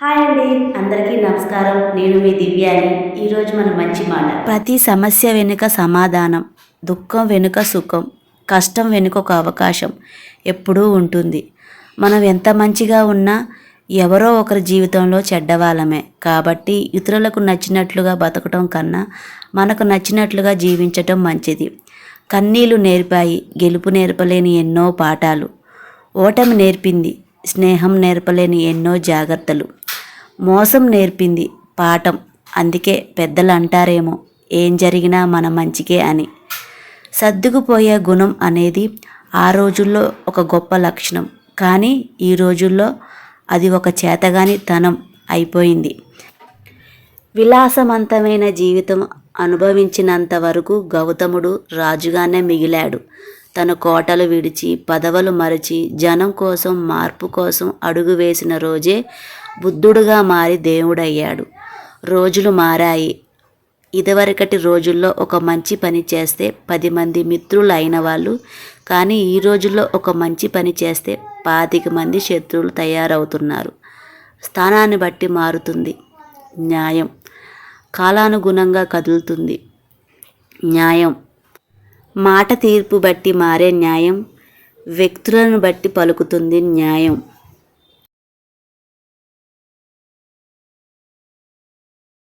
Hi అండి, అందరికీ నమస్కారం. నేను మీ దివ్యాని. ఈరోజు మన మంచి మాట. ప్రతి సమస్య వెనుక సమాధానం, దుఃఖం వెనుక సుఖం, కష్టం వెనుక ఒక అవకాశం ఎప్పుడూ ఉంటుంది. మనం ఎంత మంచిగా ఉన్నా ఎవరో ఒకరి జీవితంలో చెడ్డవాళ్ళమే. కాబట్టి ఇతరులకు నచ్చినట్లుగా బతకటం కన్నా మనకు నచ్చినట్లుగా జీవించటం మంచిది. కన్నీళ్లు నేర్పాయి గెలుపు నేర్పలేని ఎన్నో పాఠాలు. ఓటమి నేర్పింది స్నేహం నేర్పలేని ఎన్నో జాగ్రత్తలు. మోసం నేర్పింది పాఠం. అందుకే పెద్దలు అంటారేమో, ఏం జరిగినా మన మంచికే అని. సర్దుకుపోయే గుణం అనేది ఆ రోజుల్లో ఒక గొప్ప లక్షణం. కానీ ఈ రోజుల్లో అది ఒక చేతగాని తనం అయిపోయింది. విలాసవంతమైన జీవితం అనుభవించినంత వరకు గౌతముడు రాజుగానే మిగిలాడు. తన కోటలు విడిచి పదవులు మరచి జనం కోసం మార్పు కోసం అడుగు వేసిన రోజే బుద్ధుడుగా మారి దేవుడయ్యాడు. రోజులు మారాయి. ఇదివరకటి రోజుల్లో ఒక మంచి పని చేస్తే 10 మంది మిత్రులు అయిన వాళ్ళు, కానీ ఈ రోజుల్లో ఒక మంచి పని చేస్తే 25 మంది శత్రువులు తయారవుతున్నారు. స్థానాన్ని బట్టి మారుతుంది న్యాయం. కాలానుగుణంగా కదులుతుంది న్యాయం. మాట తీర్పు బట్టి మారే న్యాయం. వ్యక్తులను బట్టి పలుకుతుంది న్యాయం.